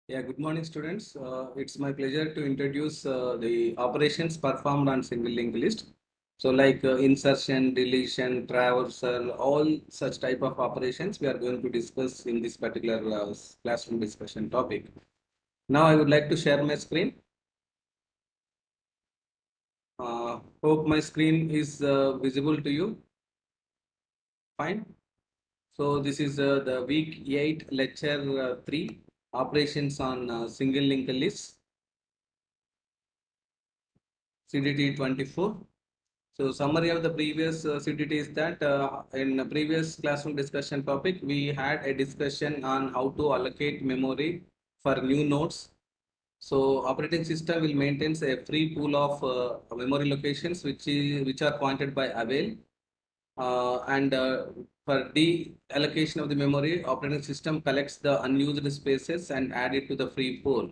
Yeah, good morning, students. It's my pleasure to introduce the operations performed on single linked list. So, like insertion, deletion, traversal, all such type of operations we are going to discuss in this particular classroom discussion topic. Now, I would like to share my screen. Hope my screen is visible to you. Fine. So, this is the week 8 lecture 3 operations on single linked list CDT24. So summary of the previous CTT is that in a previous classroom discussion topic, we had a discussion on how to allocate memory for new nodes. So operating system will maintain a free pool of memory locations which are pointed by avail and for de-allocation of the memory, operating system collects the unused spaces and add it to the free pool.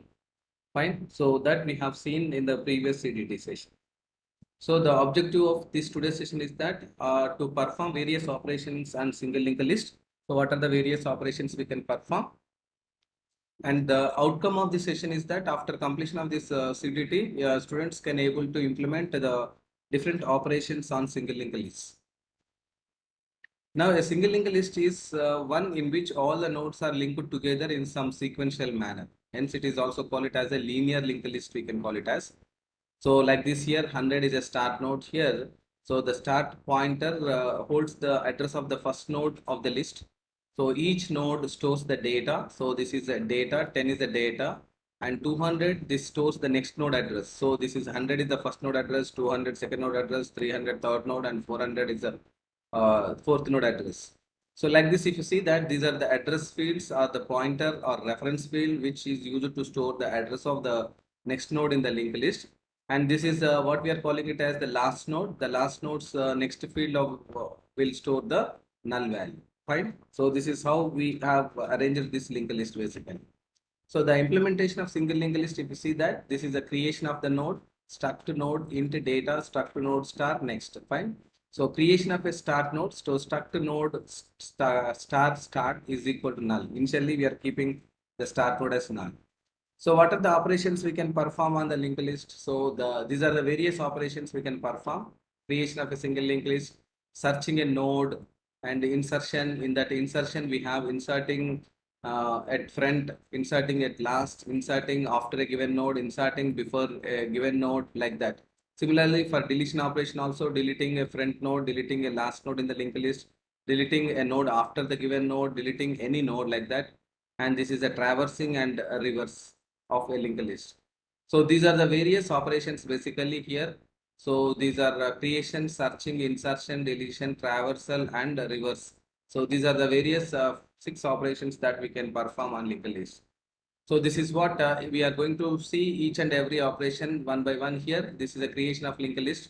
Fine. So that we have seen in the previous CDT session. So the objective of this today's session is that to perform various operations on single linked list. So what are the various operations we can perform? And the outcome of this session is that after completion of this CDT, students can able to implement the different operations on single linked list. Now a single linked list is one in which all the nodes are linked together in some sequential manner. Hence it is also called it as a linear linked list, we can call it as. So like this here, 100 is a start node here. So the start pointer holds the address of the first node of the list. So each node stores the data. So this is a data, 10 is the data, and 200, this stores the next node address. So this is 100 is the first node address, 200 second node address, 300 third node, and 400 is the fourth node address. So like this, if you see that these are the address fields or the pointer or reference field, which is used to store the address of the next node in the linked list. And this is what we are calling it as the last node. The last node's next field of will store the null value. Fine. So this is how we have arranged this linked list basically. So the implementation of single linked list, if you see that this is the creation of the node, struct node into data, struct node star next. Fine. So creation of a start node, so struct node start is equal to null. Initially we are keeping the start node as null. So what are the operations we can perform on the linked list? So these are the various operations we can perform. Creation of a single linked list, searching a node, and insertion. In that insertion, we have inserting at front, inserting at last, inserting after a given node, inserting before a given node, like that. Similarly, for deletion operation also, deleting a front node, deleting a last node in the linked list, deleting a node after the given node, deleting any node, like that. And this is a traversing and a reverse of a linked list. So these are the various operations basically here. So these are creation, searching, insertion, deletion, traversal, and reverse. So these are the various 6 operations that we can perform on linked list. So this is what we are going to see each and every operation one by one here. This is a creation of linked list.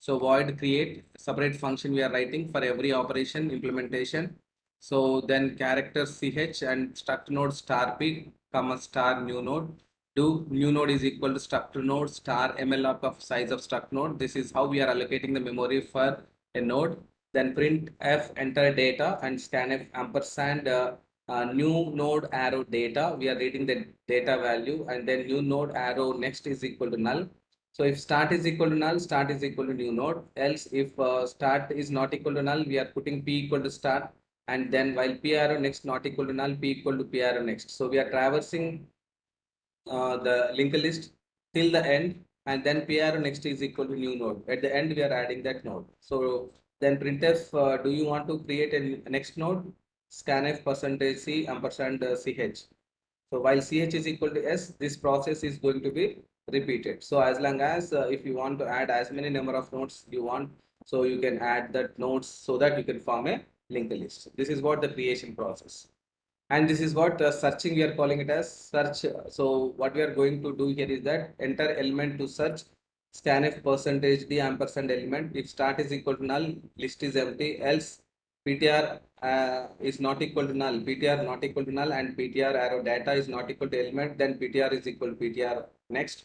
So void create separate function we are writing for every operation implementation. So then character ch and struct node star p comma star new node. Do new node is equal to struct node star mloc of size of struct node. This is how we are allocating the memory for a node. Then print f enter data and scanf ampersand new node arrow data. We are reading the data value, and then new node arrow next is equal to null. So if start is equal to null, start is equal to new node. Else if start is not equal to null, we are putting p equal to start, and then while p arrow next not equal to null, p equal to p arrow next. So we are traversing the linked list till the end, and then p arrow next is equal to new node. At the end we are adding that node. So then printf, do you want to create a next node? Scanf percentage c ampersand ch. So while ch is equal to s, this process is going to be repeated. So as long as if you want to add as many number of nodes you want, so you can add that nodes so that you can form a linked list. This is what the creation process. And this is what searching we are calling it as search. So what we are going to do here is that enter element to search, scanf percentage d ampersand element. If start is equal to null, list is empty. Else ptr is not equal to null, ptr not equal to null, and ptr arrow data is not equal to element, then ptr is equal to ptr next.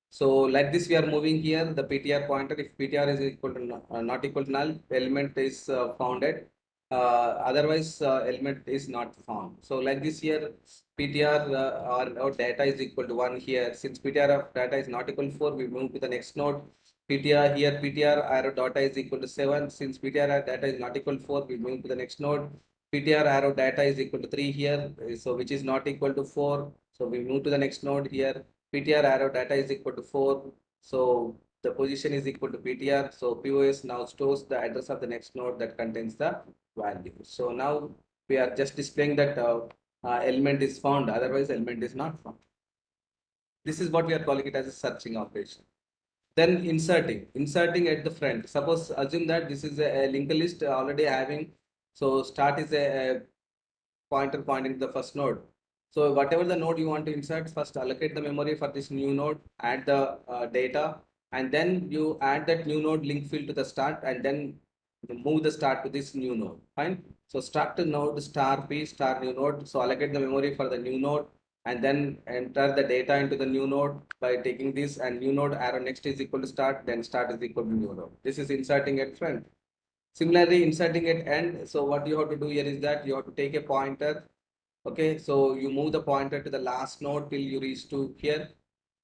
So like this we are moving here the ptr pointer. If ptr is equal to not equal to null, element is founded, otherwise element is not found. So like this here, PTR or data is equal to 1 here. Since PTR of data is not equal to 4, we move to the next node. PTR here, PTR arrow data is equal to 7. Since PTR data is not equal to 4, we move to the next node. PTR arrow data is equal to 3 here, so which is not equal to 4. So we move to the next node here. PTR arrow data is equal to 4. So the position is equal to PTR. So POS now stores the address of the next node that contains the value. So now we are just displaying that element is found, otherwise element is not found. This is what we are calling it as a searching operation. Then inserting at the front. Suppose assume that this is a linked list already having, so start is a pointer pointing to the first node. So whatever the node you want to insert, first allocate the memory for this new node, add the data, and then you add that new node link field to the start, and then move the start to this new node. Fine. So start to node star p star new node. So allocate the memory for the new node, and then enter the data into the new node by taking this, and new node arrow next is equal to start, then start is equal to new node. This is inserting at front. Similarly, inserting at end. So what you have to do here is that you have to take a pointer. Okay, so you move the pointer to the last node till you reach to here.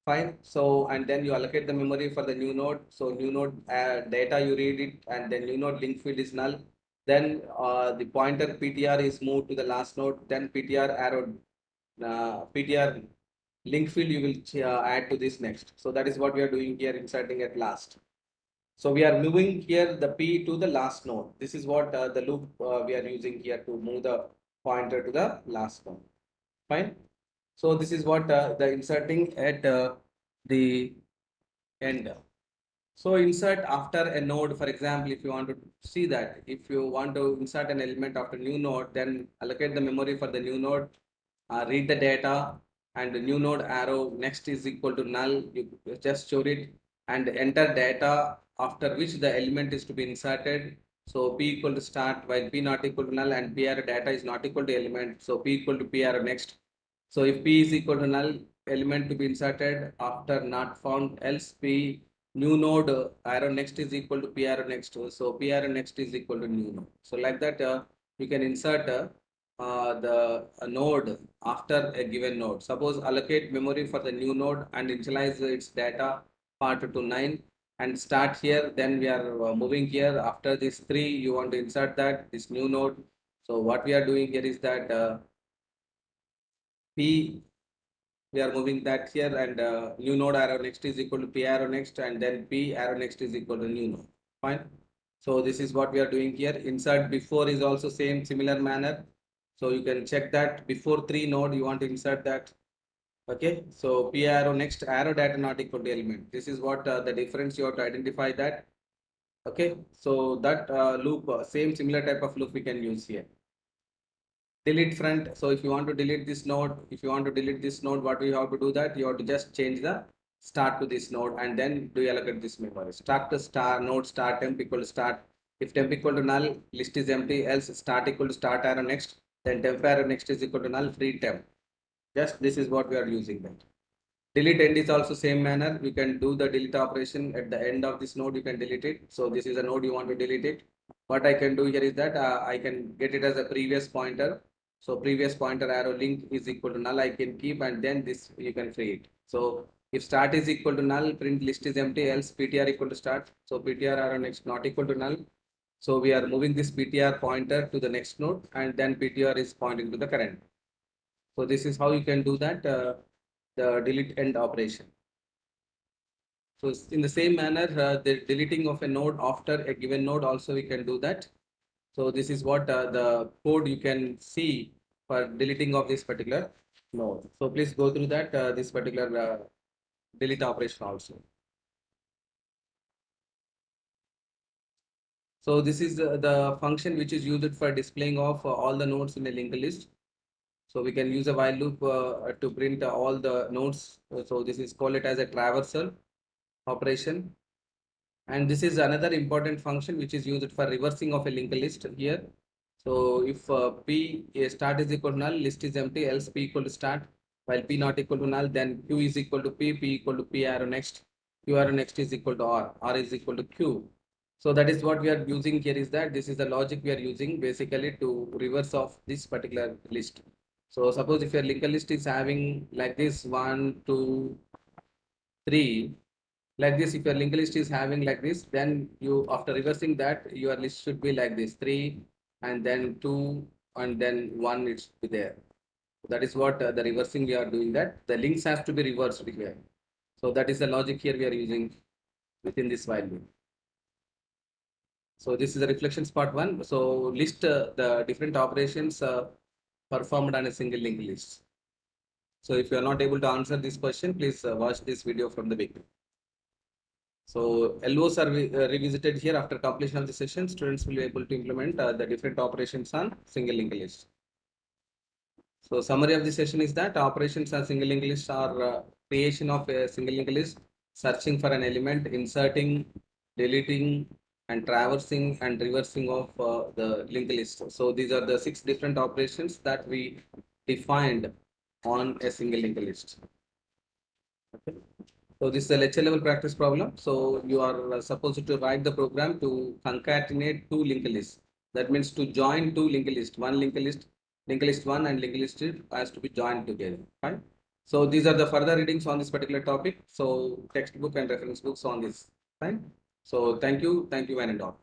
Fine. So and then you allocate the memory for the new node. So new node data you read it, and then new node link field is null. Then the pointer PTR is moved to the last node. Then PTR arrow PTR link field you will add to this next. So that is what we are doing here, inserting at last. So we are moving here the P to the last node. This is what the loop we are using here to move the pointer to the last node. Fine. So this is what the inserting at the end. So insert after a node, for example, if you want to see that, if you want to insert an element after new node, then allocate the memory for the new node, read the data, and the new node arrow next is equal to null. You just store it and enter data after which the element is to be inserted. So p equal to start while p not equal to null, and p arrow data is not equal to element. So p equal to p arrow next. So if p is equal to null, element to be inserted after not found, else p new node arrow next is equal to p arrow next. So p arrow next is equal to new node. So like that you can insert the node after a given node. Suppose allocate memory for the new node and initialize its data part to 9 and start here. Then we are moving here. After this 3, you want to insert that this new node. So what we are doing here is that p we are moving that here, and new node arrow next is equal to p arrow next, and then p arrow next is equal to new node. Fine. So this is what we are doing here. Insert before is also same similar manner. So you can check that before 3 node you want to insert that. Okay. So p arrow next arrow data not equal to element. This is what the difference you have to identify that. Okay. So that loop same similar type of loop we can use here. Delete front. So if you want to delete this node, what we have to do that, you have to just change the start to this node and then do allocate this memory. Start to star node start temp equal to start. If temp equal to null, list is empty, else start equal to start arrow next, then temp arrow next is equal to null, free temp. Just this is what we are using that. Delete end is also same manner. You can do the delete operation at the end of this node, you can delete it. So this is a node you want to delete it. What I can do here is that I can get it as a previous pointer. So previous pointer arrow link is equal to null, I can keep, and then this you can free it. So if start is equal to null, print list is empty, else PTR equal to start. So PTR arrow next not equal to null. So we are moving this PTR pointer to the next node, and then PTR is pointing to the current. So this is how you can do that, the delete end operation. So in the same manner, the deleting of a node after a given node also we can do that. So this is what the code you can see for deleting of this particular node. So please go through that this particular delete operation also. So this is the function which is used for displaying of all the nodes in a linked list. So we can use a while loop to print all the nodes. So this is called it as a traversal operation. And this is another important function which is used for reversing of a linked list here. So if p start is equal to null, list is empty, else p equal to start, while p not equal to null, then q is equal to p equal to p arrow next, q arrow next is equal to r is equal to q. So that is what we are using here, is that this is the logic we are using basically to reverse of this particular list. So suppose if your linked list is having like this 1, 2, 3, like this, if your linked list is having like this, then you after reversing that your list should be like this 3 and then 2 and then 1 it should be there. That is what the reversing we are doing, that the links has to be reversed here. So that is the logic here we are using within this while loop. So this is the reflections part 1. So list the different operations performed on a single linked list. So if you are not able to answer this question, please watch this video from the beginning. So LOs are revisited here after completion of the session. Students will be able to implement the different operations on single linked list. So summary of the session is that operations on single linked list are creation of a single linked list, searching for an element, inserting, deleting, and traversing and reversing of the linked list. So these are the 6 different operations that we defined on a single linked list. Okay. So this is a lecture level practice problem. So you are supposed to write the program to concatenate 2 linked lists. That means to join 2 linked lists. One linked list 1 and linked list 2 has to be joined together. Fine. So these are the further readings on this particular topic. So textbook and reference books on this. Fine. So thank you one and all.